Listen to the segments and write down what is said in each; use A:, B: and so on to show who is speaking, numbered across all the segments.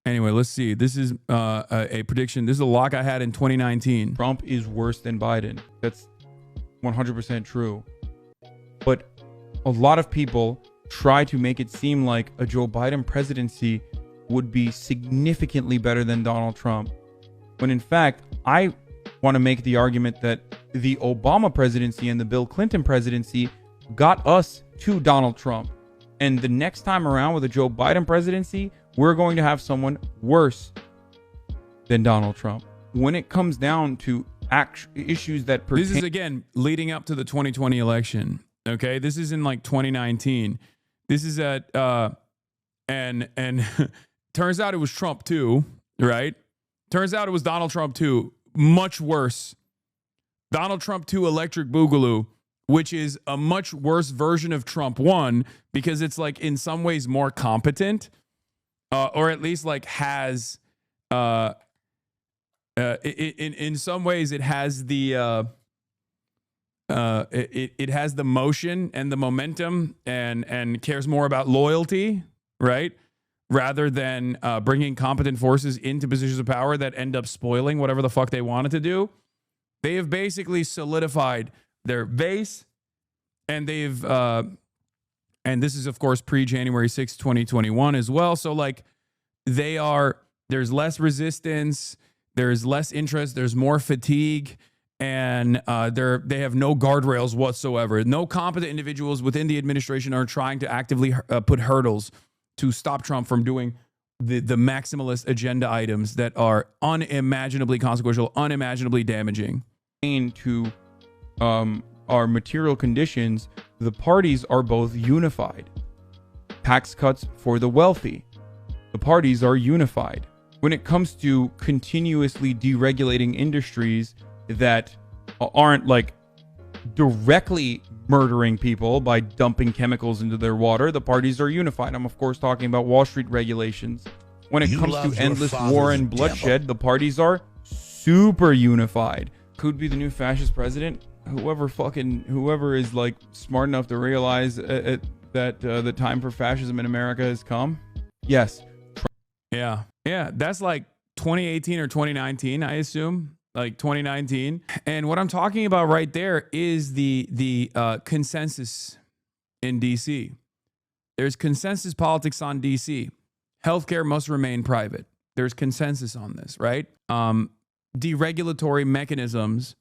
A: Anyway, let's see. This is a prediction. This is a lock I had in 2019.
B: Trump is worse than Biden. That's 100% true. But a lot of people try to make it seem like a Joe Biden presidency would be significantly better than Donald Trump. When in fact, I want to make the argument that the Obama presidency and the Bill Clinton presidency got us to Donald Trump. And the next time around with a Joe Biden presidency, we're going to have someone worse than Donald Trump. When it comes down to issues that pertain...
A: This is, again, leading up to the 2020 election. Okay? This is in, like, 2019. This is at... and turns out it was Trump, too, right? Turns out it was Donald Trump, too. Much worse. Donald Trump 2 Electric Boogaloo, which is a much worse version of Trump 1 because it's, like, in some ways more competent. Or at least like has, in some ways it has the, it has the motion and the momentum and cares more about loyalty, right? Rather than bringing competent forces into positions of power that end up spoiling whatever the fuck they wanted to do. They have basically solidified their base, and they've, and this is, of course, pre-January 6th, 2021 as well. So, like, there's less resistance, there's less interest, there's more fatigue, and they have no guardrails whatsoever. No competent individuals within the administration are trying to actively put hurdles to stop Trump from doing the maximalist agenda items that are unimaginably consequential, unimaginably damaging.
B: To our material conditions, the parties are both unified. Tax cuts for the wealthy. The parties are unified. When it comes to continuously deregulating industries that aren't like directly murdering people by dumping chemicals into their water, the parties are unified. I'm of course talking about Wall Street regulations. When it comes to endless war and bloodshed, the parties are super unified. Could be the new fascist president. Whoever is like smart enough to realize that the time for fascism in America has come. Yes.
A: Yeah. That's like 2018 or 2019, I assume. Like 2019. And what I'm talking about right there is the consensus in DC. There's consensus politics on DC. Healthcare must remain private. There's consensus on this, right? Deregulatory mechanisms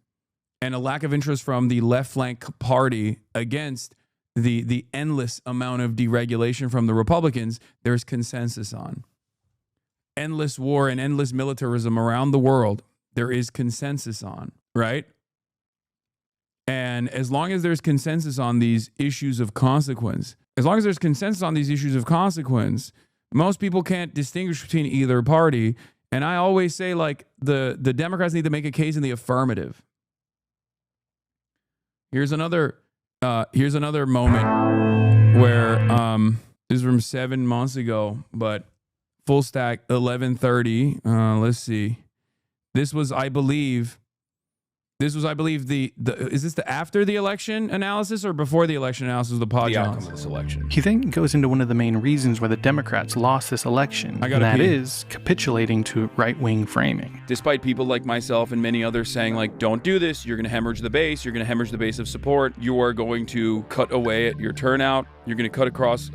A: and a lack of interest from the left flank party against the endless amount of deregulation from the Republicans, there's consensus on. Endless war and endless militarism around the world, there is consensus on, right? And as long as there's consensus on these issues of consequence, most people can't distinguish between either party. And I always say, like, the Democrats need to make a case in the affirmative. Here's another moment where this is from 7 months ago, but full stack 1130. Let's see. This was, I believe, is this the after the election analysis or before the election analysis of the podcast?
C: The outcome of this election.
D: He then goes into one of the main reasons why the Democrats lost this election, and that is capitulating to right-wing framing.
B: Despite people like myself and many others saying, like, don't do this, you're going to hemorrhage the base, you're going to hemorrhage the base of support, you are going to cut away at your turnout, you're going to cut across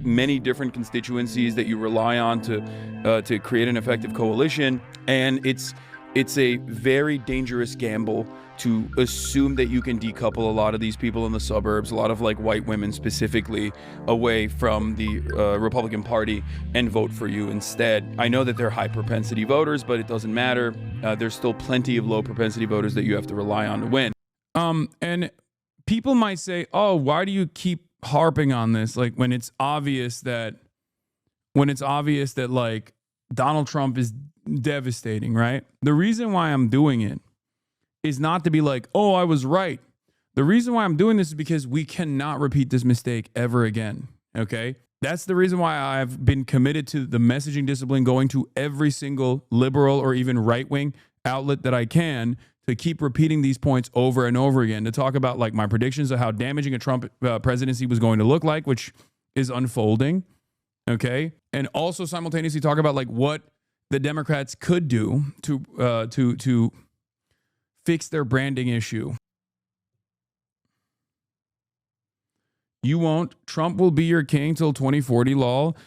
B: many different constituencies that you rely on to create an effective coalition, and it's a very dangerous gamble to assume that you can decouple a lot of these people in the suburbs, a lot of like white women specifically, away from the Republican Party and vote for you instead. I know that they're high propensity voters, but it doesn't matter. There's still plenty of low propensity voters that you have to rely on to win.
A: And people might say, oh, why do you keep harping on this? Like when it's obvious that like Donald Trump is devastating, right? The reason why I'm doing it is not to be like, oh, I was right. The reason why I'm doing this is because we cannot repeat this mistake ever again, okay? That's the reason why I've been committed to the messaging discipline, going to every single liberal or even right-wing outlet that I can to keep repeating these points over and over again, to talk about like my predictions of how damaging a Trump presidency was going to look like, which is unfolding. Okay. And also simultaneously talk about like what the Democrats could do to fix their branding issue. You won't. Trump will be your king till 2040, lol.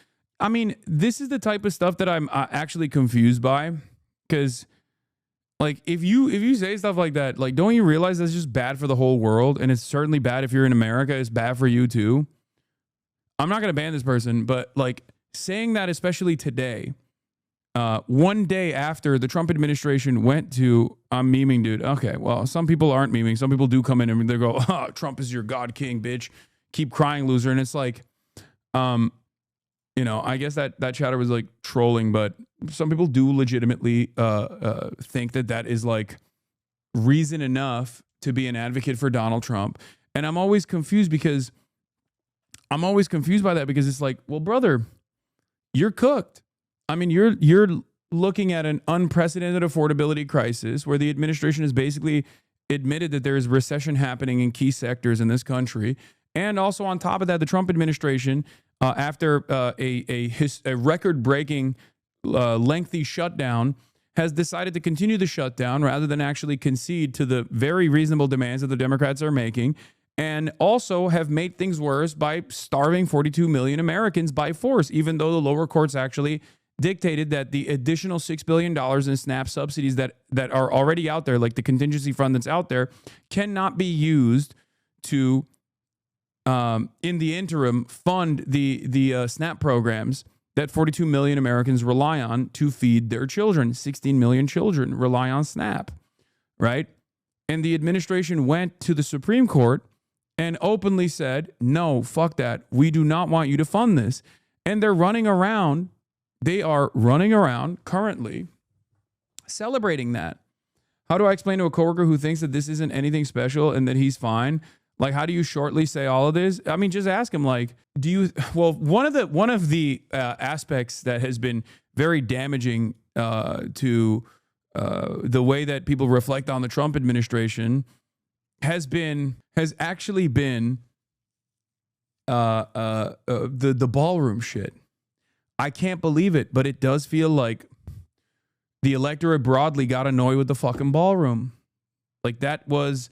A: I mean, this is the type of stuff that I'm actually confused by, because like if you say stuff like that, like don't you realize that's just bad for the whole world? And it's certainly bad if you're in America. It's bad for you too. I'm not going to ban this person, but like saying that, especially today, one day after the Trump administration went to, I'm memeing, dude. Okay, well, some people aren't memeing. Some people do come in and they go, oh, Trump is your God king, bitch. Keep crying, loser. And it's like, you know, I guess that chatter was like trolling, but some people do legitimately think that is like reason enough to be an advocate for Donald Trump. And I'm always confused by that, because it's like, well, brother, you're cooked. I mean, you're looking at an unprecedented affordability crisis where the administration has basically admitted that there is recession happening in key sectors in this country. And also on top of that, the Trump administration, after a record-breaking lengthy shutdown, has decided to continue the shutdown rather than actually concede to the very reasonable demands that the Democrats are making, and also have made things worse by starving 42 million Americans by force, even though the lower courts actually dictated that the additional $6 billion in SNAP subsidies that are already out there, like the contingency fund that's out there, cannot be used to in the interim, fund the SNAP programs that 42 million Americans rely on to feed their children. 16 million children rely on SNAP, right? And the administration went to the Supreme Court and openly said, no, fuck that. We do not want you to fund this. And they're running around. They are running around currently celebrating that. How do I explain to a coworker who thinks that this isn't anything special and that he's fine? Like, how do you shortly say all of this? I mean, just ask him, like, one of the aspects that has been very damaging to the way that people reflect on the Trump administration has actually been the ballroom shit. I can't believe it, but it does feel like the electorate broadly got annoyed with the fucking ballroom. Like, that was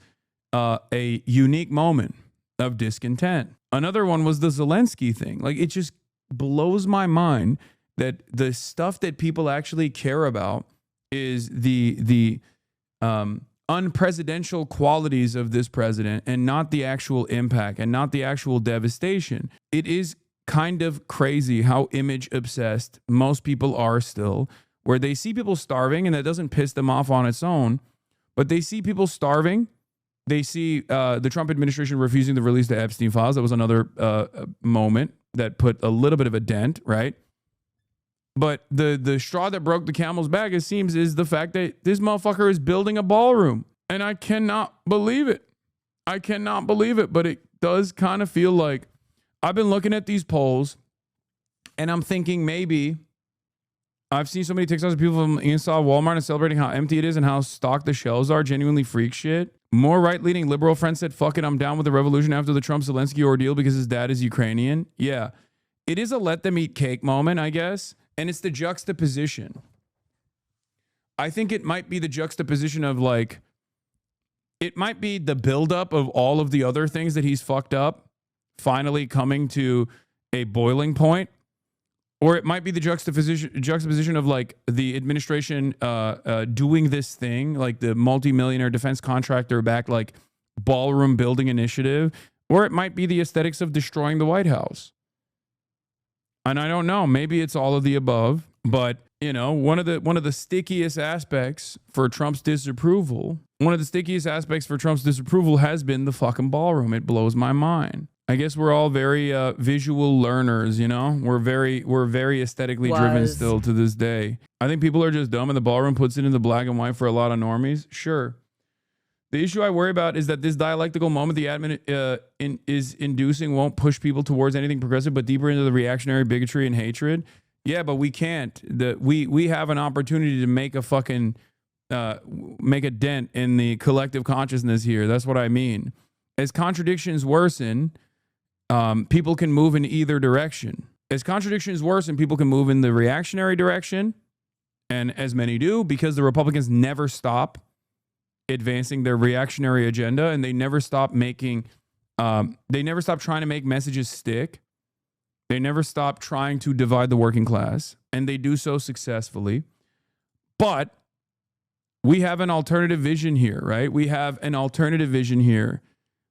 A: a unique moment of discontent. Another one was the Zelensky thing. Like, it just blows my mind that the stuff that people actually care about is the unpresidential qualities of this president and not the actual impact and not the actual devastation. It is kind of crazy how image obsessed most people are still, where they see people starving and that doesn't piss them off on its own, but they see people starving. They see the Trump administration refusing to release the Epstein files. That was another moment that put a little bit of a dent, right? But the straw that broke the camel's back, it seems, is the fact that this motherfucker is building a ballroom. And I cannot believe it. I cannot believe it. But it does kind of feel like I've been looking at these polls and I'm thinking maybe I've seen so many TikToks of people from inside Walmart and celebrating how empty it is and how stocked the shelves are. Genuinely freak shit. More right-leaning liberal friends said, fuck it, I'm down with the revolution after the Trump-Zelensky ordeal because his dad is Ukrainian. Yeah. It is a let them eat cake moment, I guess. And it's the juxtaposition. I think it might be the juxtaposition of, like, it might be the buildup of all of the other things that he's fucked up finally coming to a boiling point. Or it might be the juxtaposition of, like, the administration doing this thing, like the multimillionaire defense contractor back, like, ballroom building initiative. Or it might be the aesthetics of destroying the White House. And I don't know. Maybe it's all of the above. But, you know, one of the stickiest aspects for Trump's disapproval, has been the fucking ballroom. It blows my mind. I guess we're all very visual learners, you know? We're very aesthetically driven still to this day. I think people are just dumb and the ballroom puts it into black and white for a lot of normies. Sure. The issue I worry about is that this dialectical moment the admin is inducing won't push people towards anything progressive, but deeper into the reactionary bigotry and hatred. Yeah, but we can't. We have an opportunity to make a fucking make a dent in the collective consciousness here. That's what I mean. As contradictions worsen, people can move in either direction. as contradictions worsen and people can move in the reactionary direction, and as many do, because the Republicans never stop advancing their reactionary agenda, and they never stop making, they never stop trying to make messages stick. They never stop trying to divide the working class, and they do so successfully. But we have an alternative vision here, right? We have an alternative vision here.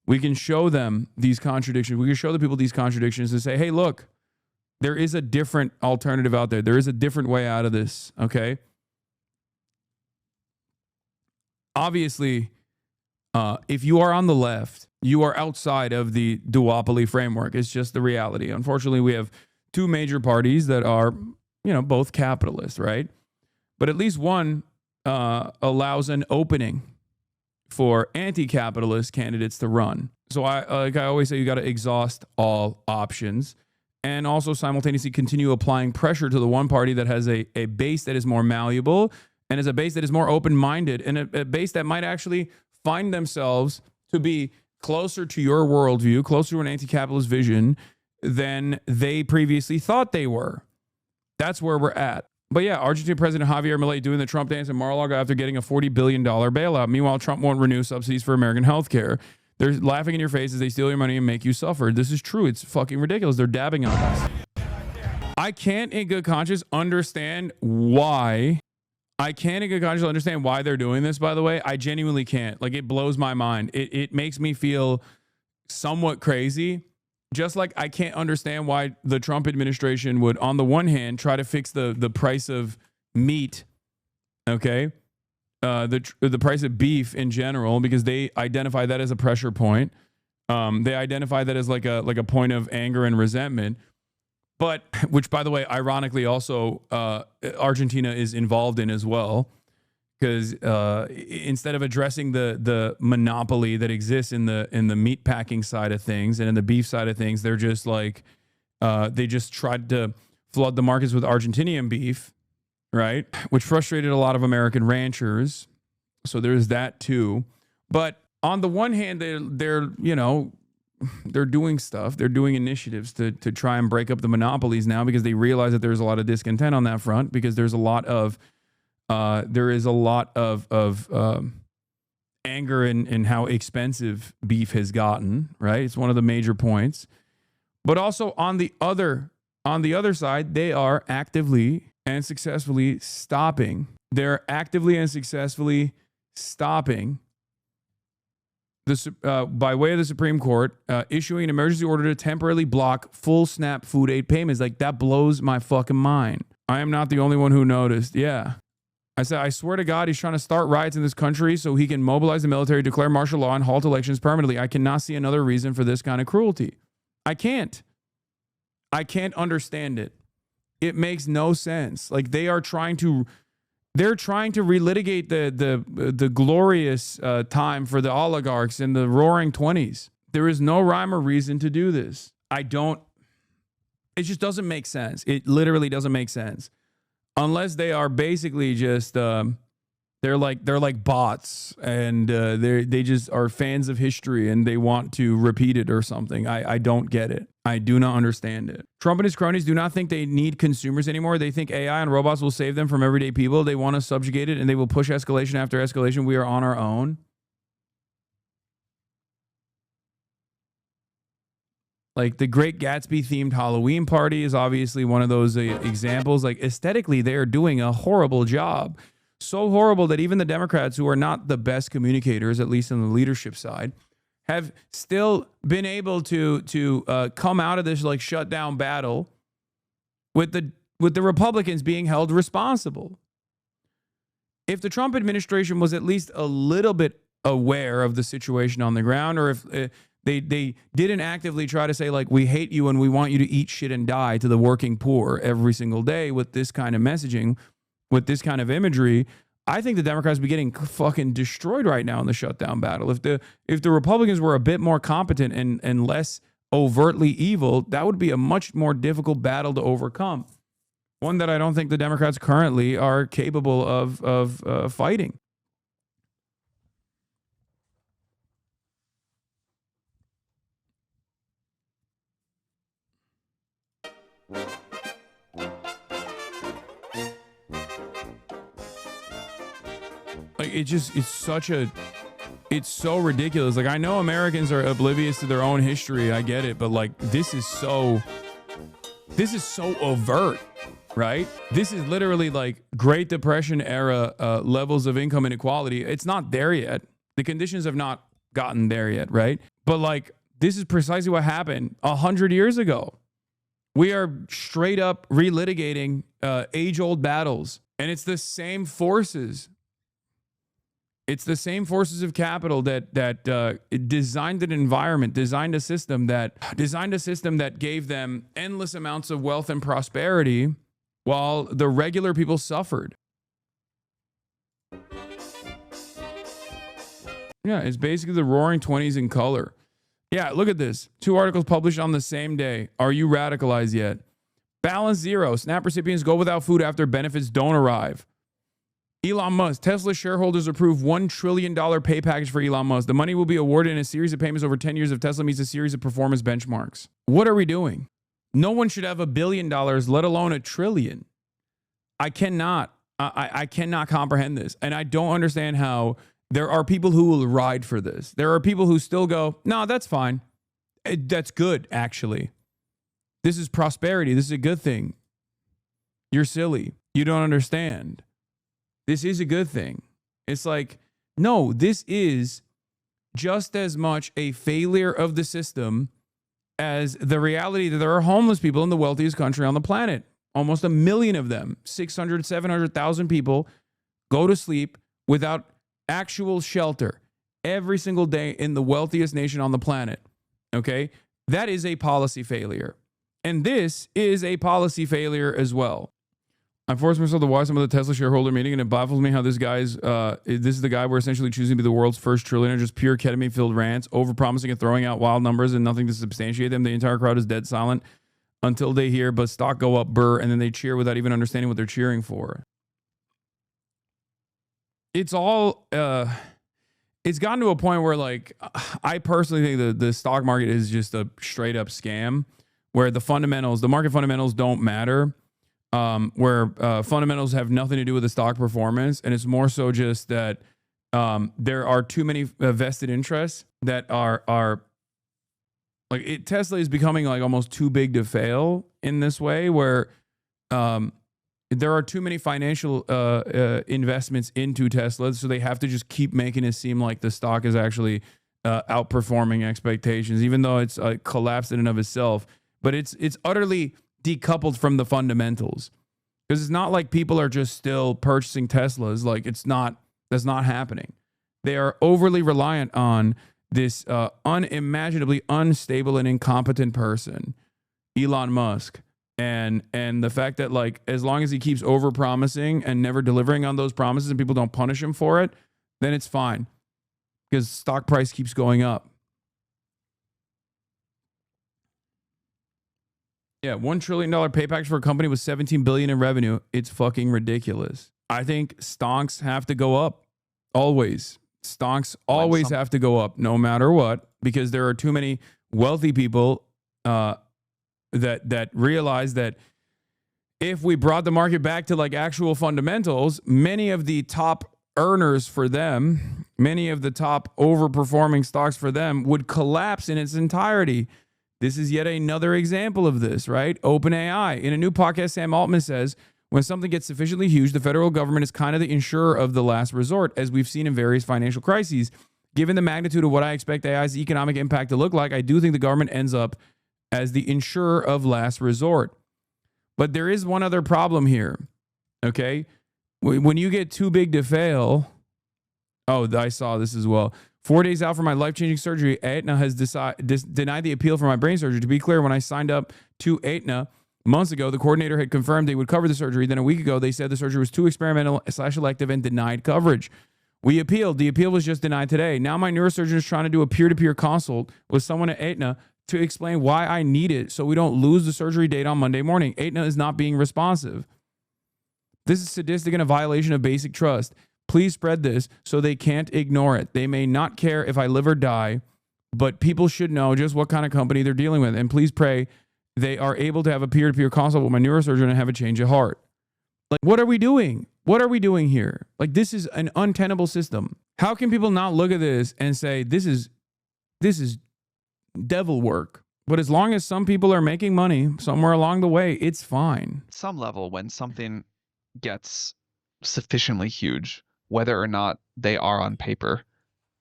A: We can show them these contradictions. We can show the people these contradictions and say, hey, look, there is a different alternative out there. There is a different way out of this, okay? Obviously, if you are on the left, you are outside of the duopoly framework. It's just the reality. Unfortunately, we have two major parties that are, both capitalist, right? But at least one allows an opening for anti-capitalist candidates to run. So I always say, you got to exhaust all options and also simultaneously continue applying pressure to the one party that has a base that is more malleable and is a base that is more open-minded and a base that might actually find themselves to be closer to your worldview, closer to an anti-capitalist vision than they previously thought they were. That's where we're at. But yeah, Argentine President Javier Milei doing the Trump dance in Mar-a-Lago after getting a $40 billion bailout. Meanwhile, Trump won't renew subsidies for American healthcare. They're laughing in your face as they steal your money and make you suffer. This is true. It's fucking ridiculous. They're dabbing on us. I can't in good conscience understand why. I can't in good conscience understand why they're doing this, by the way. I genuinely can't. Like, it blows my mind. It makes me feel somewhat crazy. Just like I can't understand why the Trump administration would, on the one hand, try to fix the price of meat, okay? The price of beef in general, because they identify that as a pressure point. They identify that as like a point of anger and resentment. But, which, by the way, ironically also Argentina is involved in as well, because instead of addressing the monopoly that exists in the meat packing side of things and in the beef side of things, they're just like they just tried to flood the markets with Argentinian beef, right? Which frustrated a lot of American ranchers. So there's that too. But on the one hand, they're doing stuff. They're doing initiatives to try and break up the monopolies now, because they realize that there's a lot of discontent on that front, because there's a lot of anger in how expensive beef has gotten, right? It's one of the major points. But also on the other side, they are actively and successfully stopping. They're actively and successfully stopping by way of the Supreme Court, issuing an emergency order to temporarily block full SNAP food aid payments. Like, that blows my fucking mind. I am not the only one who noticed. Yeah. I said, I swear to God, he's trying to start riots in this country so he can mobilize the military, declare martial law, and halt elections permanently. I cannot see another reason for this kind of cruelty. I can't understand it. It makes no sense. Like, they're trying to relitigate the glorious time for the oligarchs in the roaring 20s. There is no rhyme or reason to do this. It just doesn't make sense. It literally doesn't make sense. Unless they are basically just they're like bots, and they just are fans of history and they want to repeat it or something. I don't get it. I do not understand it. Trump and his cronies do not think they need consumers anymore. They think AI and robots will save them from everyday people. They want to subjugate it, and they will push escalation after escalation. We are on our own. Like, the Great Gatsby themed Halloween party is obviously one of those examples. Like, aesthetically, they are doing a horrible job. So horrible that even the Democrats, who are not the best communicators, at least on the leadership side, have still been able to come out of this like shutdown battle with the Republicans being held responsible. If the Trump administration was at least a little bit aware of the situation on the ground, or if they didn't actively try to say, like, we hate you and we want you to eat shit and die to the working poor every single day with this kind of messaging, with this kind of imagery, I think the Democrats would be getting fucking destroyed right now in the shutdown battle. If the Republicans were a bit more competent and less overtly evil, that would be a much more difficult battle to overcome. One that I don't think the Democrats currently are capable of fighting. Like it's so ridiculous. Like, I know Americans are oblivious to their own history. I get it, but like this is so overt, right? This is literally like Great Depression era levels of income inequality. It's not there yet. The conditions have not gotten there yet, right? But like, this is precisely what happened 100 years ago. We are straight up relitigating age-old battles, and it's the same forces. It's the same forces of capital that designed an environment, designed a system that gave them endless amounts of wealth and prosperity, while the regular people suffered. Yeah, it's basically the Roaring 20s in color. Yeah, look at this. 2 articles published on the same day. Are you radicalized yet? Balance zero. SNAP recipients go without food after benefits don't arrive. Elon Musk. Tesla shareholders approve $1 trillion pay package for Elon Musk. The money will be awarded in a series of payments over 10 years if Tesla meets a series of performance benchmarks. What are we doing? No one should have $1 billion, let alone $1 trillion. I cannot comprehend this. And I don't understand how there are people who will ride for this. There are people who still go, no, that's fine. That's good, actually. This is prosperity. This is a good thing. You're silly. You don't understand. This is a good thing. It's like, no, this is just as much a failure of the system as the reality that there are homeless people in the wealthiest country on the planet. Almost 1 million of them, 600, 700,000 people go to sleep without actual shelter every single day in the wealthiest nation on the planet. Okay? That is a policy failure. And this is a policy failure as well. I forced myself to watch some of the Tesla shareholder meeting, and it baffles me how this is the guy we're essentially choosing to be the world's first trillionaire, just pure ketamine-filled rants, over-promising and throwing out wild numbers and nothing to substantiate them. The entire crowd is dead silent until they hear, but stock go up, burr, and then they cheer without even understanding what they're cheering for. It's all, it's gotten to a point where, like, I personally think that the stock market is just a straight-up scam, where the market fundamentals don't matter. Where fundamentals have nothing to do with the stock performance, and it's more so just that there are too many vested interests that are like Tesla is becoming like almost too big to fail in this way, where there are too many financial investments into Tesla, so they have to just keep making it seem like the stock is actually outperforming expectations, even though it's collapsed in and of itself. But it's utterly decoupled from the fundamentals, because it's not like people are just still purchasing Teslas. Like, that's not happening. They are overly reliant on this unimaginably unstable and incompetent person, Elon Musk, and the fact that, like, as long as he keeps over promising and never delivering on those promises and people don't punish him for it, then it's fine, because stock price keeps going up. Yeah, $1 trillion pay package for a company with $17 billion in revenue. It's fucking ridiculous. I think stonks have to go up. Always. Stonks always have to go up, no matter what, because there are too many wealthy people that realize that if we brought the market back to like actual fundamentals, many of the top earners for them, many of the top overperforming stocks for them would collapse in its entirety. This is yet another example of this, right? OpenAI. In a new podcast, Sam Altman says, when something gets sufficiently huge, the federal government is kind of the insurer of the last resort, as we've seen in various financial crises. Given the magnitude of what I expect AI's economic impact to look like, I do think the government ends up as the insurer of last resort. But there is one other problem here, okay? When you get too big to fail, I saw this as well. 4 days out from my life-changing surgery, Aetna has denied the appeal for my brain surgery. To be clear, when I signed up to Aetna months ago, the coordinator had confirmed they would cover the surgery. Then a week ago, they said the surgery was too experimental/elective and denied coverage. We appealed. The appeal was just denied today. Now my neurosurgeon is trying to do a peer-to-peer consult with someone at Aetna to explain why I need it so we don't lose the surgery date on Monday morning. Aetna is not being responsive. This is sadistic and a violation of basic trust. Please spread this so they can't ignore it. They may not care if I live or die, but people should know just what kind of company they're dealing with. And please pray they are able to have a peer-to-peer consult with my neurosurgeon and have a change of heart. Like, what are we doing? What are we doing here? Like, this is an untenable system. How can people not look at this and say, this is devil work? But as long as some people are making money somewhere along the way, it's fine.
C: At some level, when something gets sufficiently huge, whether or not they are on paper,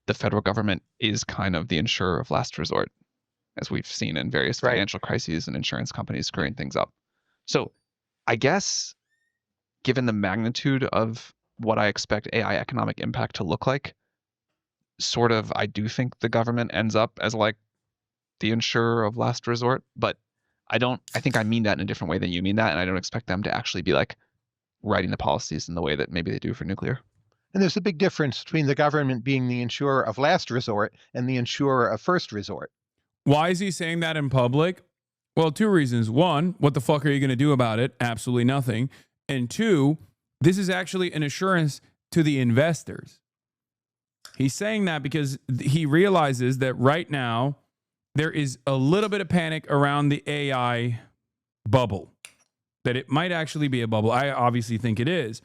C: the federal government is kind of the insurer of last resort, as we've seen in various financial crises and insurance companies screwing things up. So I guess, given the magnitude of what I expect AI economic impact to look like, sort of, I do think the government ends up as like the insurer of last resort, but I think I mean that in a different way than you mean that, and I don't expect them to actually be like writing the policies in the way that maybe they do for nuclear.
E: And there's a big difference between the government being the insurer of last resort and the insurer of first resort.
A: Why is he saying that in public? Well, two reasons. One, what the fuck are you going to do about it? Absolutely nothing. And two, this is actually an assurance to the investors. He's saying that because he realizes that right now there is a little bit of panic around the AI bubble, that it might actually be a bubble. I obviously think it is.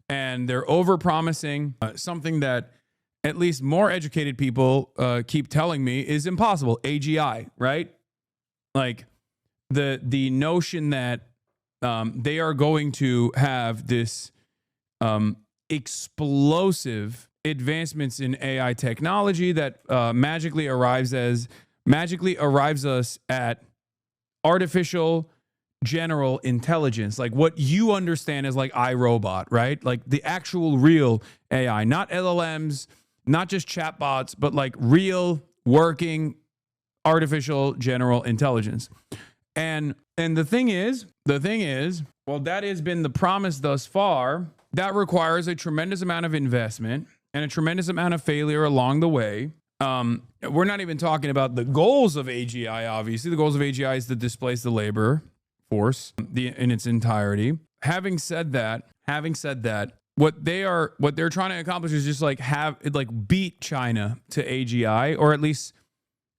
A: And they're over-promising something that at least more educated people keep telling me is impossible. AGI, right? Like the notion that they are going to have this explosive advancements in AI technology that magically arrives us at artificial general intelligence, like what you understand as like iRobot, right? Like the actual real AI, not LLMs, not just chatbots, but like real working artificial general intelligence. And the thing is, well, that has been the promise thus far. That requires a tremendous amount of investment and a tremendous amount of failure along the way. We're not even talking about the goals of AGI, obviously. The goals of AGI is to displace the labor force in its entirety. Having said that, what they're trying to accomplish is just like beat China to AGI, or at least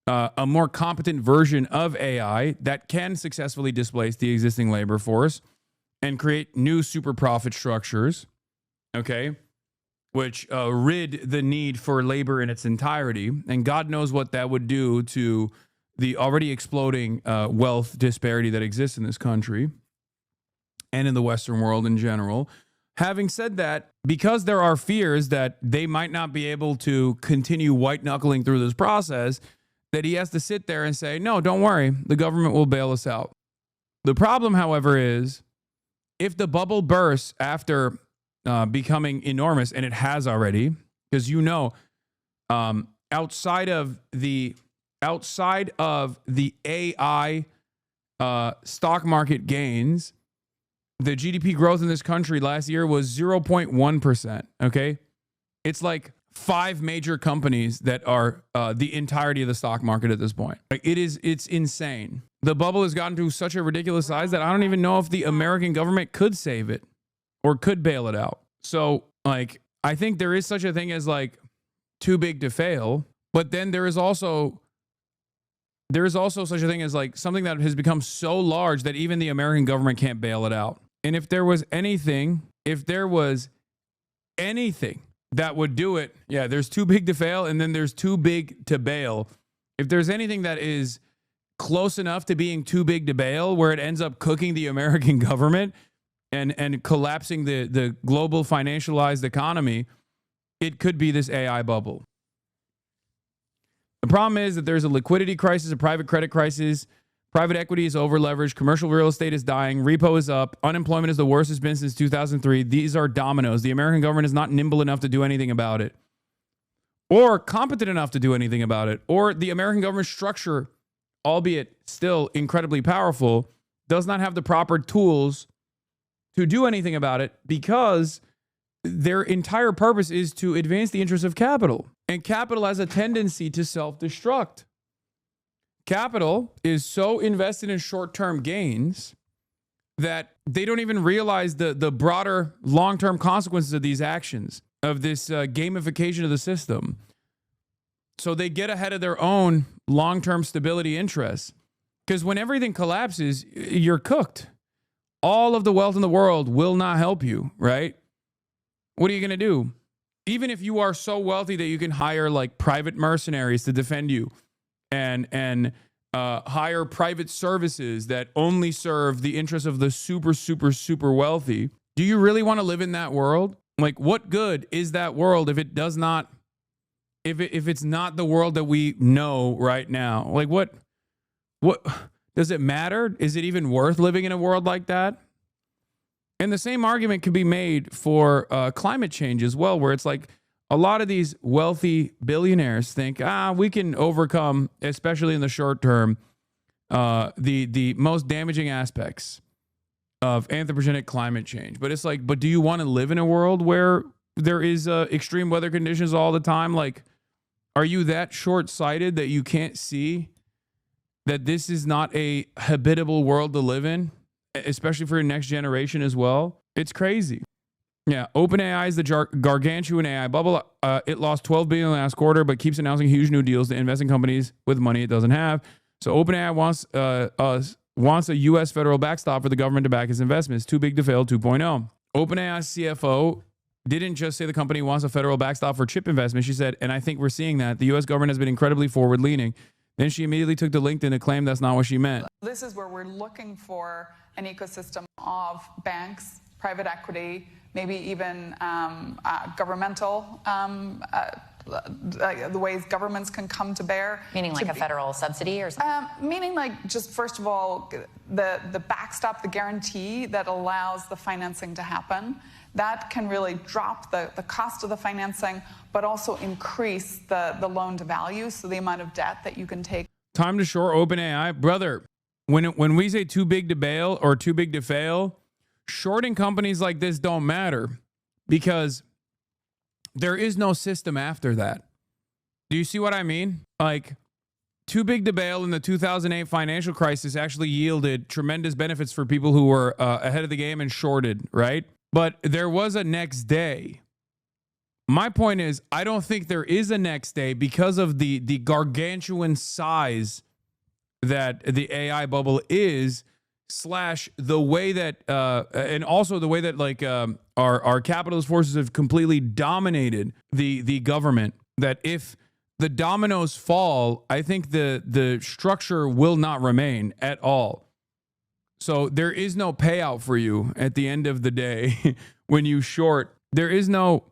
A: a more competent version of AI that can successfully displace the existing labor force and create new super profit structures, okay, which rid the need for labor in its entirety. And God knows what that would do to the already exploding wealth disparity that exists in this country and in the Western world in general. Having said that, because there are fears that they might not be able to continue white knuckling through this process, that he has to sit there and say, no, don't worry, the government will bail us out. The problem, however, is if the bubble bursts after becoming enormous, and it has already, because outside of the AI stock market gains, the GDP growth in this country last year was 0.1%. Okay, it's like 5 major companies that are the entirety of the stock market at this point. It's insane. The bubble has gotten to such a ridiculous size that I don't even know if the American government could save it or could bail it out. So, like, I think there is such a thing as like too big to fail, but then there is also such a thing as like something that has become so large that even the American government can't bail it out. And if there was anything that would do it, yeah, there's too big to fail, and then there's too big to bail. If there's anything that is close enough to being too big to bail, where it ends up cooking the American government and collapsing the global financialized economy, it could be this AI bubble. The problem is that there's a liquidity crisis, a private credit crisis. Private equity is over-leveraged. Commercial real estate is dying. Repo is up. Unemployment is the worst it's been since 2003. These are dominoes. The American government is not nimble enough to do anything about it, or competent enough to do anything about it, or the American government structure, albeit still incredibly powerful, does not have the proper tools to do anything about it, because their entire purpose is to advance the interests of capital. And capital has a tendency to self-destruct. Capital is so invested in short-term gains that they don't even realize the broader long-term consequences of these actions, of this gamification of the system. So they get ahead of their own long-term stability interests. Because when everything collapses, you're cooked. All of the wealth in the world will not help you, right? What are you going to do? Even if you are so wealthy that you can hire like private mercenaries to defend you and hire private services that only serve the interests of the super, super, super wealthy, do you really want to live in that world? Like, what good is that world if it does not, if it's not the world that we know right now? Like, what does it matter? Is it even worth living in a world like that? And the same argument could be made for climate change as well, where it's like a lot of these wealthy billionaires think, we can overcome, especially in the short term, the most damaging aspects of anthropogenic climate change. But it's like, but do you want to live in a world where there is extreme weather conditions all the time? Like, are you that short-sighted that you can't see that this is not a habitable world to live in? Especially for your next generation as well. It's crazy. Yeah, OpenAI is the gargantuan AI bubble. It lost $12 billion last quarter, but keeps announcing huge new deals to invest in companies with money it doesn't have. So OpenAI wants a U.S. federal backstop for the government to back its investments. Too big to fail 2.0. OpenAI's CFO didn't just say the company wants a federal backstop for chip investment. She said, and I think we're seeing that. The U.S. government has been incredibly forward-leaning. Then she immediately took to LinkedIn to claim that's not what she meant.
F: This is where we're looking for an ecosystem of banks, private equity, maybe even governmental, the ways governments can come to bear.
G: Meaning like a federal subsidy or something?
F: Meaning like just first of all, the backstop, the guarantee that allows the financing to happen. That can really drop the cost of the financing, but also increase the loan to value, so the amount of debt that you can take.
A: Time to short OpenAI. Brother, when we say too big to bail or too big to fail, shorting companies like this don't matter because there is no system after that. Do you see what I mean? Like, too big to bail in the 2008 financial crisis actually yielded tremendous benefits for people who were ahead of the game and shorted, right? But there was a next day. My point is, I don't think there is a next day because of the gargantuan size that the AI bubble is, / the way that, and also the way that like our capitalist forces have completely dominated the government, that if the dominoes fall, I think the structure will not remain at all. So there is no payout for you at the end of the day when you short. There is no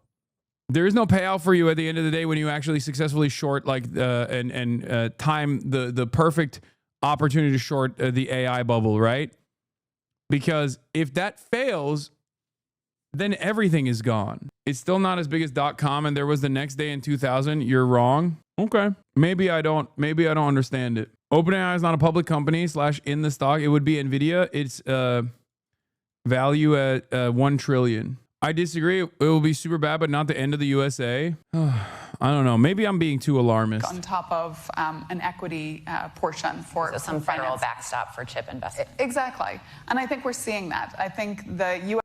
A: payout for you at the end of the day when you actually successfully short, like and time the perfect opportunity to short the AI bubble, right? Because if that fails, then everything is gone. It's still not as big as .com, and there was the next day in 2000. You're wrong. Okay, maybe I don't understand it. OpenAI is not a public company / in the stock. It would be Nvidia. It's value at $1 trillion. I disagree. It will be super bad, but not the end of the USA. I don't know. Maybe I'm being too alarmist.
F: On top of an equity portion for
G: So some federal backstop for chip investment.
F: Exactly. And I think we're seeing that. I think the U.S.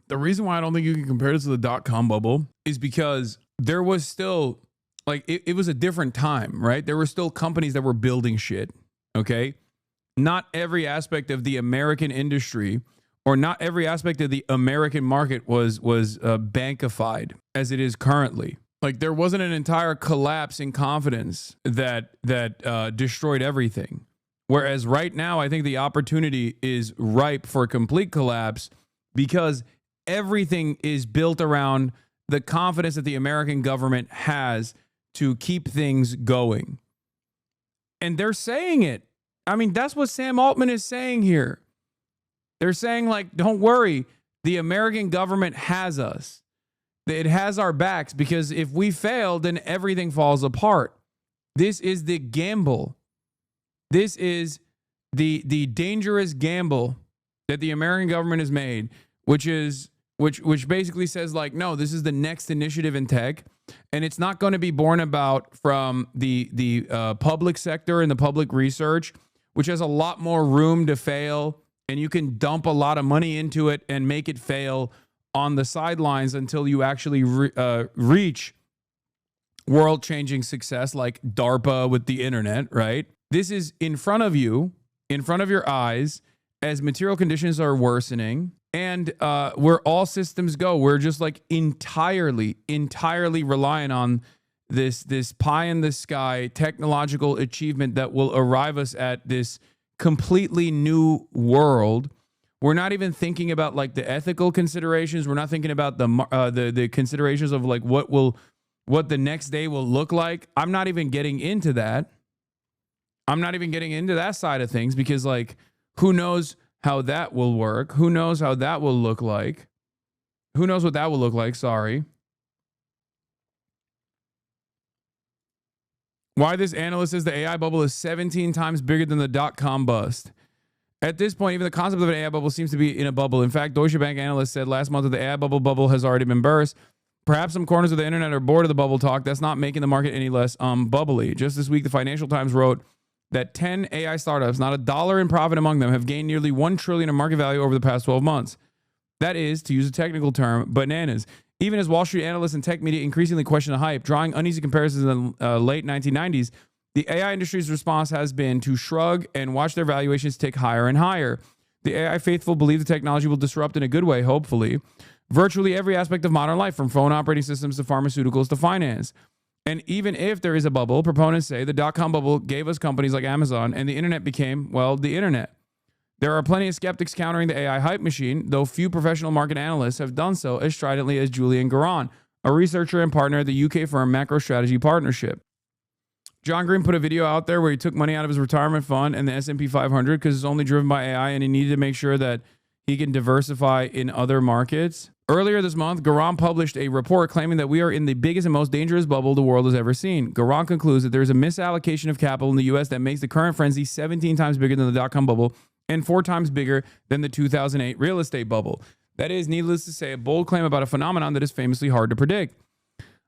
A: The reason why I don't think you can compare this to the .com bubble is because there was still, like, it was a different time, right? There were still companies that were building shit, okay? Not every aspect of the American industry or not every aspect of the American market was bankified as it is currently. Like, there wasn't an entire collapse in confidence that destroyed everything. Whereas right now, I think the opportunity is ripe for a complete collapse because everything is built around the confidence that the American government has to keep things going. And they're saying it. I mean, that's what Sam Altman is saying here. They're saying, like, don't worry, the American government has us. It has our backs because if we fail, then everything falls apart. This is the gamble. This is the dangerous gamble that the American government has made, which basically says, like, no, this is the next initiative in tech, and it's not going to be born about from the public sector and the public research, which has a lot more room to fail, and you can dump a lot of money into it and make it fail on the sidelines until you actually reach world-changing success like DARPA with the internet, right? This is in front of you, in front of your eyes, as material conditions are worsening, And where all systems go, we're just like entirely reliant on this pie in the sky technological achievement that will arrive us at this completely new world. We're not even thinking about like the ethical considerations. We're not thinking about the considerations of like what the next day will look like. I'm not even getting into that. I'm not even getting into that side of things because like who knows how that will work? Who knows how that will look like? Who knows what that will look like? Sorry. Why this analyst says the AI bubble is 17 times bigger than the dot-com bust. At this point, even the concept of an AI bubble seems to be in a bubble. In fact, Deutsche Bank analyst said last month that the AI bubble has already been burst. Perhaps some corners of the internet are bored of the bubble talk. That's not making the market any less bubbly. Just this week, the Financial Times wrote that 10 AI startups, not a dollar in profit among them, have gained nearly $1 trillion in market value over the past 12 months. That is, to use a technical term, bananas. Even as Wall Street analysts and tech media increasingly question the hype, drawing uneasy comparisons in the late 1990s, the AI industry's response has been to shrug and watch their valuations tick higher and higher. The AI faithful believe the technology will disrupt in a good way, hopefully, virtually every aspect of modern life, from phone operating systems to pharmaceuticals to finance. And even if there is a bubble, proponents say the dot-com bubble gave us companies like Amazon and the internet became, well, the internet. There are plenty of skeptics countering the AI hype machine, though few professional market analysts have done so as stridently as Julian Garan, a researcher and partner at the UK firm MacroStrategy Partnership. John Green put a video out there where he took money out of his retirement fund and the S&P 500 because it's only driven by AI and he needed to make sure that he can diversify in other markets. Earlier this month, Garan published a report claiming that we are in the biggest and most dangerous bubble the world has ever seen. Garan concludes that there is a misallocation of capital in the U.S. that makes the current frenzy 17 times bigger than the dot-com bubble and 4 times bigger than the 2008 real estate bubble. That is, needless to say, a bold claim about a phenomenon that is famously hard to predict.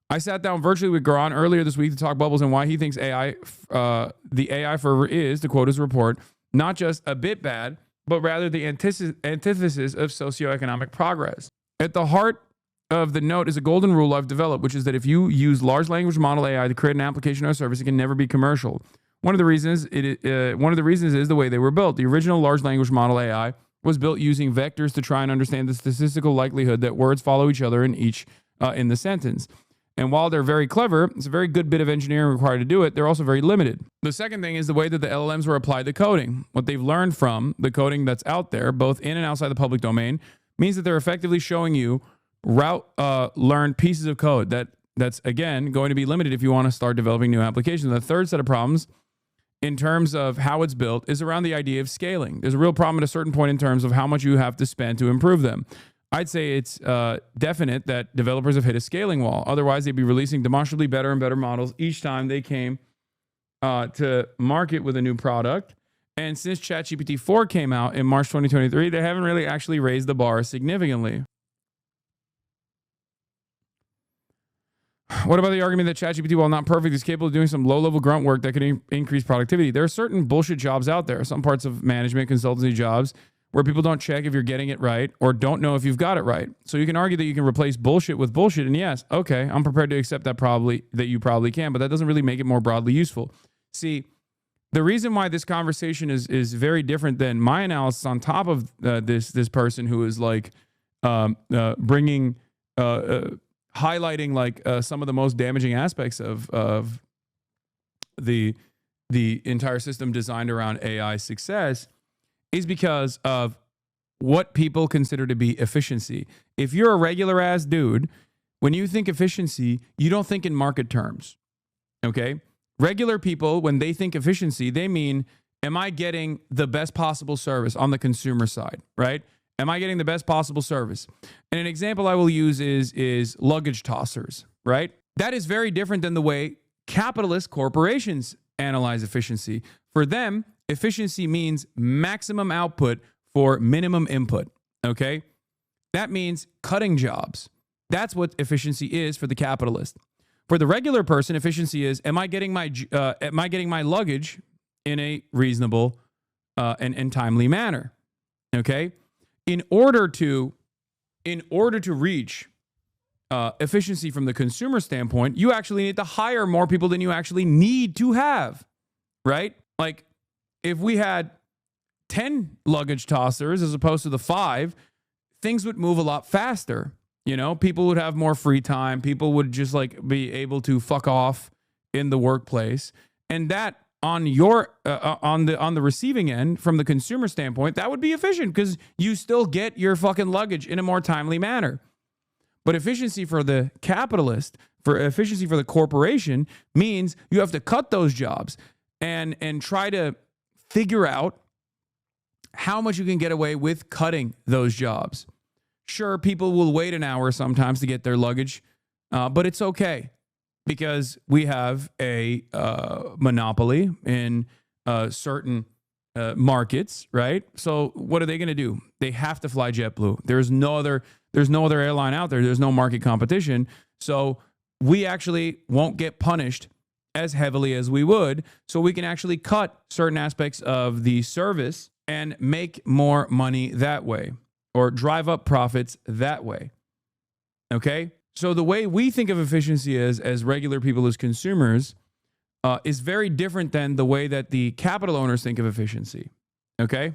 A: I sat down virtually with Garan earlier this week to talk bubbles and why he thinks the AI fervor is, to quote his report, not just a bit bad, but rather the antithesis of socioeconomic progress. At the heart of the note is a golden rule I've developed, which is that if you use large language model AI to create an application or service, it can never be commercial. One of the reasons is the way they were built. The original large language model AI was built using vectors to try and understand the statistical likelihood that words follow each other in the sentence. And while they're very clever, it's a very good bit of engineering required to do it, they're also very limited. The second thing is the way that the LLMs were applied to coding. What they've learned from the coding that's out there, both in and outside the public domain, means that they're effectively showing you learned pieces of code that's, again, going to be limited if you want to start developing new applications. The third set of problems in terms of how it's built is around the idea of scaling. There's a real problem at a certain point in terms of how much you have to spend to improve them. I'd say it's definite that developers have hit a scaling wall. Otherwise, they'd be releasing demonstrably better and better models each time they came to market with a new product. And since ChatGPT 4 came out in March 2023, they haven't really actually raised the bar significantly. What about the argument that ChatGPT, while not perfect, is capable of doing some low-level grunt work that can increase productivity? There are certain bullshit jobs out there, some parts of management, consultancy jobs, where people don't check if you're getting it right or don't know if you've got it right. So you can argue that you can replace bullshit with bullshit. And yes, okay, I'm prepared to accept that you probably can, but that doesn't really make it more broadly useful. See, the reason why this conversation is very different than my analysis on top of this person who is like highlighting like some of the most damaging aspects of the entire system designed around AI success is because of what people consider to be efficiency. If you're a regular ass dude, when you think efficiency, you don't think in market terms, okay? Regular people, when they think efficiency, they mean, am I getting the best possible service on the consumer side, right? Am I getting the best possible service? And an example I will use is luggage tossers, right? That is very different than the way capitalist corporations analyze efficiency. For them, efficiency means maximum output for minimum input, okay? That means cutting jobs. That's what efficiency is for the capitalist. For the regular person, efficiency is, am I getting my luggage in a reasonable and timely manner, okay? In order to reach efficiency from the consumer standpoint, you actually need to hire more people than you actually need to have, right? Like, if we had 10 luggage tossers as opposed to the 5, things would move a lot faster. You know, people would have more free time. People would just like be able to fuck off in the workplace. And that on your on the receiving end, from the consumer standpoint, that would be efficient because you still get your fucking luggage in a more timely manner. But efficiency for the capitalist, for efficiency for the corporation, means you have to cut those jobs and try to figure out how much you can get away with cutting those jobs. Sure, people will wait an hour sometimes to get their luggage, but it's okay because we have a monopoly in certain markets, right? So what are they going to do? They have to fly JetBlue. There's no other airline out there. There's no market competition. So we actually won't get punished as heavily as we would. So we can actually cut certain aspects of the service and make more money that way, or drive up profits that way. Okay? So the way we think of efficiency as regular people, as consumers, is very different than the way that the capital owners think of efficiency. Okay?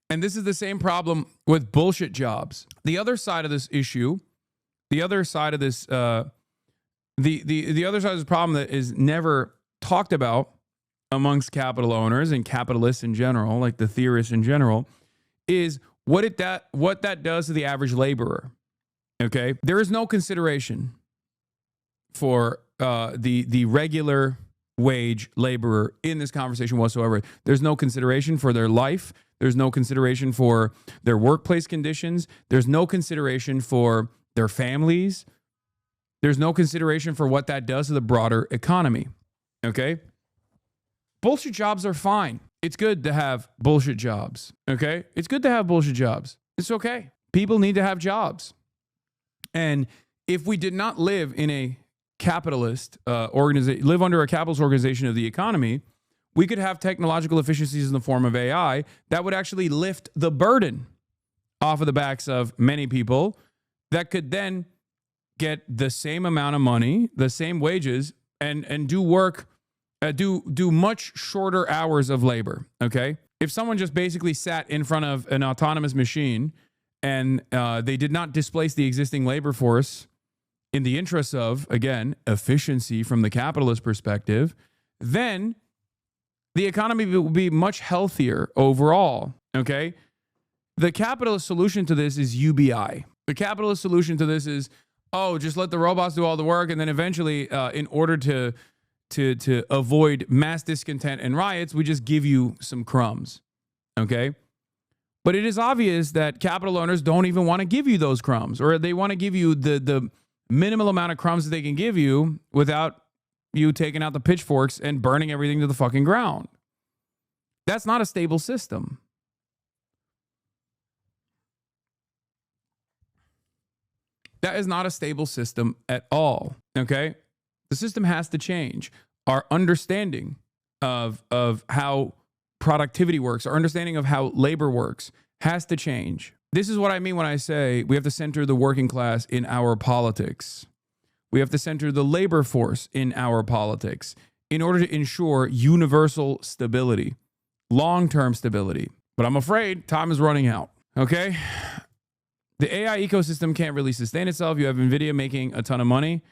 A: And this is the same problem with bullshit jobs. The other side of this issue, the other side of this the other side of this problem that is never talked about amongst capital owners and capitalists in general, like the theorists in general, is what that does to the average laborer. Okay, there is no consideration for the regular wage laborer in this conversation whatsoever. There's no consideration for their life. There's no consideration for their workplace conditions. There's no consideration for their families. There's no consideration for what that does to the broader economy. Okay? Bullshit jobs are fine. It's good to have bullshit jobs. Okay? It's good to have bullshit jobs. It's okay. People need to have jobs. And if we did not live in a capitalist organization, live under a capitalist organization of the economy, we could have technological efficiencies in the form of AI that would actually lift the burden off of the backs of many people that could then get the same amount of money, the same wages, and do work, do much shorter hours of labor. Okay, if someone just basically sat in front of an autonomous machine and they did not displace the existing labor force in the interests of, again, efficiency from the capitalist perspective, then the economy will be much healthier overall. Okay, the capitalist solution to this is UBI. The capitalist solution to this is, oh, just let the robots do all the work, and then eventually, in order to avoid mass discontent and riots, we just give you some crumbs. Okay? But it is obvious that capital owners don't even want to give you those crumbs, or they want to give you the minimal amount of crumbs that they can give you without you taking out the pitchforks and burning everything to the fucking ground. That's not a stable system. That is not a stable system at all, okay? The system has to change. Our understanding of how productivity works, our understanding of how labor works has to change. This is what I mean when I say we have to center the working class in our politics. We have to center the labor force in our politics in order to ensure universal stability, long-term stability. But I'm afraid time is running out, okay? The AI ecosystem can't really sustain itself. You have NVIDIA making a ton of money.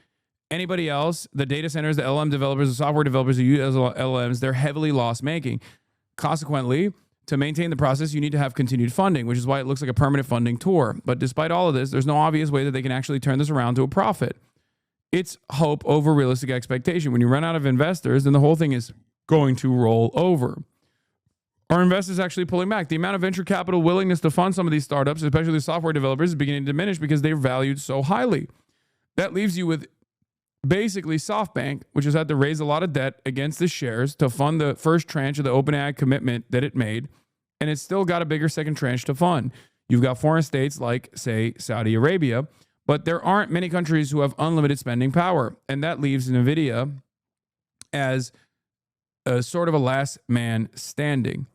A: Anybody else, the data centers, the LLM developers, the software developers who use LLMs, they're heavily loss-making. Consequently, to maintain the process, you need to have continued funding, which is why it looks like a permanent funding tour. But despite all of this, there's no obvious way that they can actually turn this around to a profit. It's hope over realistic expectation. When you run out of investors, then the whole thing is going to roll over. Are investors actually pulling back? The amount of venture capital willingness to fund some of these startups, especially software developers, is beginning to diminish because they're valued so highly. That leaves you with basically SoftBank, which has had to raise a lot of debt against the shares to fund the first tranche of the OpenAI commitment that it made, and it's still got a bigger second tranche to fund. You've got foreign states like, say, Saudi Arabia, but there aren't many countries who have unlimited spending power, and that leaves NVIDIA as a sort of a last man standing.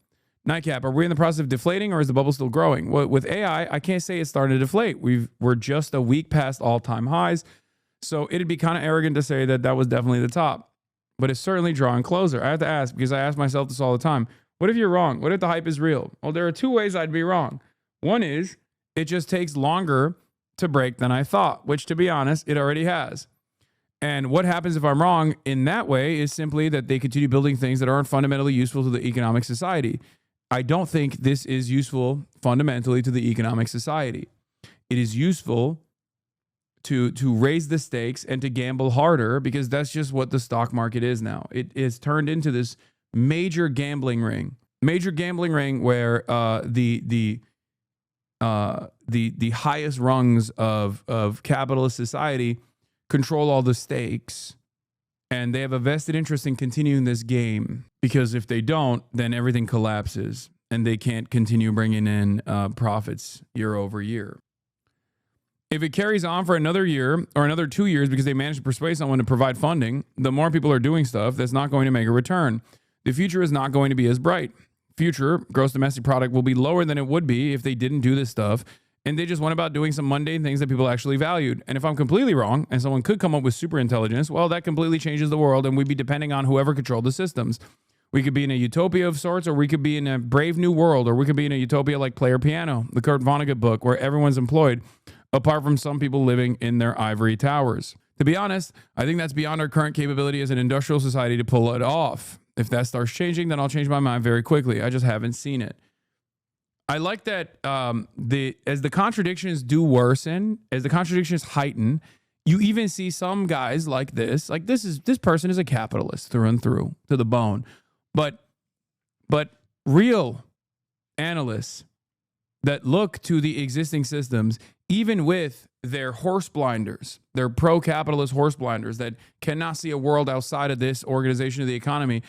A: Nightcap, are we in the process of deflating, or is the bubble still growing? Well, with AI, I can't say it's starting to deflate. We're just a week past all-time highs, so it'd be kind of arrogant to say that was definitely the top. but it's certainly drawing closer. I have to ask, because I ask myself this all the time. What if you're wrong? What if the hype is real? Well, there are two ways I'd be wrong. One is it just takes longer to break than I thought, which, to be honest, it already has. And what happens if I'm wrong in that way is simply that they continue building things that aren't fundamentally useful to the economic society. I don't think this is useful fundamentally to the economic society. It is useful to raise the stakes and to gamble harder, because that's just what the stock market is now. It is turned into this major gambling ring where the highest rungs of capitalist society control all the stakes, and they have a vested interest in continuing this game, because if they don't, then everything collapses and they can't continue bringing in profits year over year. If it carries on for another year or another 2 years because they manage to persuade someone to provide funding, the more people are doing stuff that's not going to make a return. The future is not going to be as bright. Future gross domestic product will be lower than it would be if they didn't do this stuff and they just went about doing some mundane things that people actually valued. And if I'm completely wrong and someone could come up with super intelligence, well, that completely changes the world and we'd be depending on whoever controlled the systems. We could be in a utopia of sorts, or we could be in a brave new world, or we could be in a utopia like Player Piano, the Kurt Vonnegut book, where everyone's employed, apart from some people living in their ivory towers. To be honest, I think that's beyond our current capability as an industrial society to pull it off. If that starts changing, then I'll change my mind very quickly. I just haven't seen it. I like that as the contradictions do worsen, as the contradictions heighten, you even see some guys like this person is a capitalist through and through to the bone. But real analysts that look to the existing systems, even with their horse blinders, their pro-capitalist horse blinders that cannot see a world outside of this organization of the economy,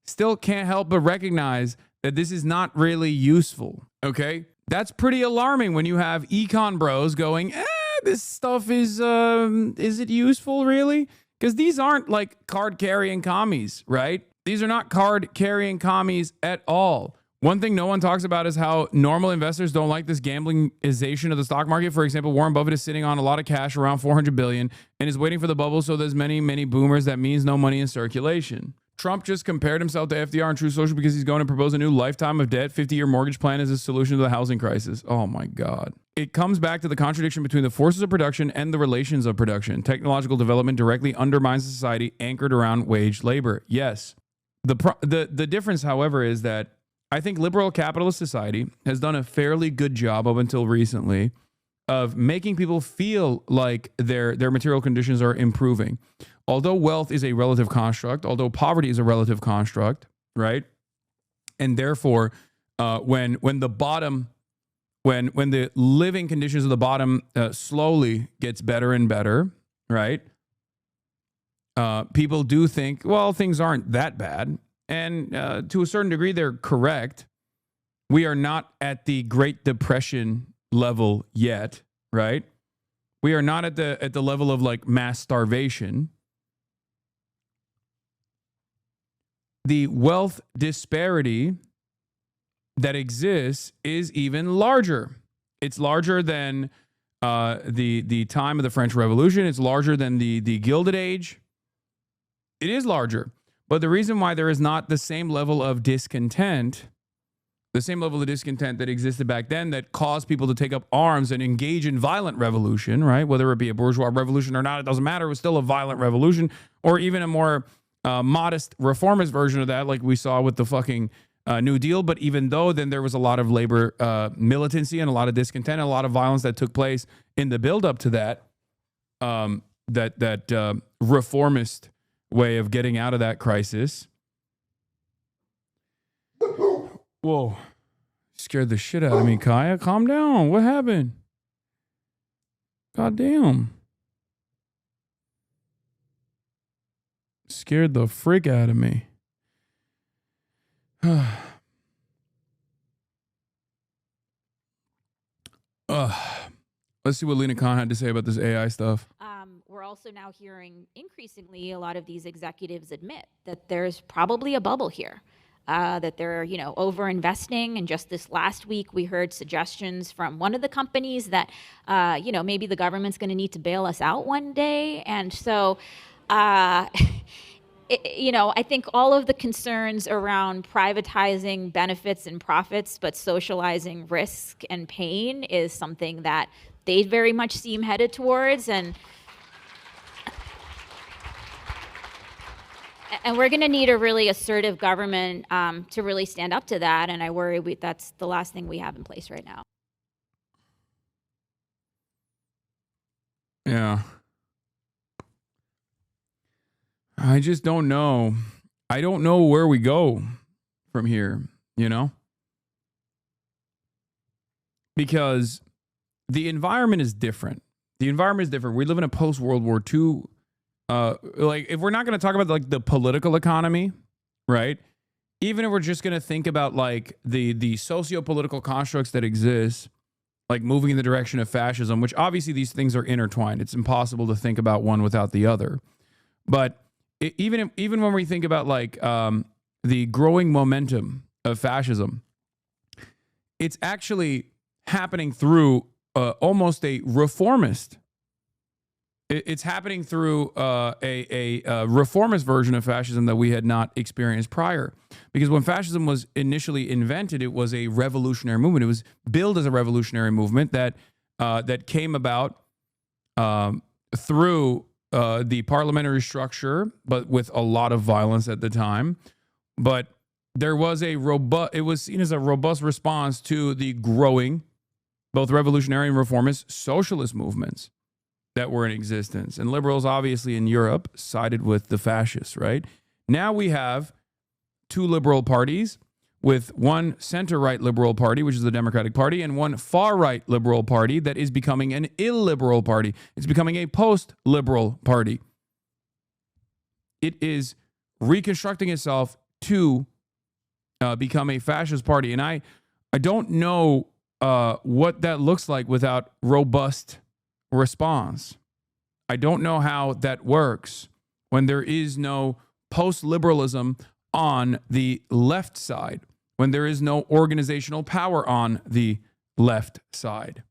A: still can't help but recognize that this is not really useful, okay? That's pretty alarming when you have econ bros going, this stuff is it useful really? Because these aren't like card-carrying commies, right? These are not card-carrying commies at all. One thing no one talks about is how normal investors don't like this gamblingization of the stock market. For example, Warren Buffett is sitting on a lot of cash, around $400 billion, and is waiting for the bubble, so there's many boomers. That means no money in circulation. Trump just compared himself to FDR on True Social because he's going to propose a new lifetime of debt, 50-year mortgage plan as a solution to the housing crisis. Oh my God. It comes back to the contradiction between the forces of production and the relations of production. Technological development directly undermines a society anchored around wage labor. Yes. The difference, however, is that I think liberal capitalist society has done a fairly good job up until recently of making people feel like their material conditions are improving. Although wealth is a relative construct, although poverty is a relative construct, right? And therefore, when the living conditions of the bottom slowly gets better and better, right? People do think, well, things aren't that bad. And to a certain degree, they're correct. We are not at the Great Depression level yet, right? We are not at the level of like mass starvation. The wealth disparity that exists is even larger. It's larger than the time of the French Revolution. It's larger than the Gilded Age. It is larger. But the reason why there is not the same level of discontent, that existed back then that caused people to take up arms and engage in violent revolution, right? Whether it be a bourgeois revolution or not, it doesn't matter. It was still a violent revolution, or even a more modest reformist version of that, like we saw with the fucking New Deal. But even though, then there was a lot of labor militancy and a lot of discontent and a lot of violence that took place in the buildup to that, reformist way of getting out of that crisis. Whoa. Scared the shit out of me, Kaya. Calm down. What happened? God damn. Scared the frick out of me. Let's see what Lena Khan had to say about this AI stuff.
H: We're also now hearing increasingly a lot of these executives admit that there's probably a bubble here, that they're, over-investing. And just this last week, we heard suggestions from one of the companies that, maybe the government's going to need to bail us out one day. And so I think all of the concerns around privatizing benefits and profits, but socializing risk and pain is something that they very much seem headed towards. And we're going to need a really assertive government to really stand up to that. And I worry that's the last thing we have in place right now.
A: Yeah. I just don't know. I don't know where we go from here, because the environment is different. We live in a post-World War II. If we're not going to talk about like the political economy, right? Even if we're just going to think about like the socio-political constructs that exist, like moving in the direction of fascism, which obviously these things are intertwined. It's impossible to think about one without the other. But even when we think about like the growing momentum of fascism, it's actually happening through almost a reformist. It's happening through a reformist version of fascism that we had not experienced prior. Because when fascism was initially invented, it was a revolutionary movement. It was billed as a revolutionary movement that came about through the parliamentary structure, but with a lot of violence at the time. But there was it was seen as a robust response to the growing, both revolutionary and reformist socialist movements that were in existence. And liberals, obviously, in Europe sided with the fascists, right? Now we have two liberal parties, with one center-right liberal party, which is the Democratic Party, and one far-right liberal party that is becoming an illiberal party. It's becoming a post-liberal party. It is reconstructing itself to become a fascist party. And I don't know what that looks like without robust response. I don't know how that works when there is no post-liberalism on the left side, when there is no organizational power on the left side.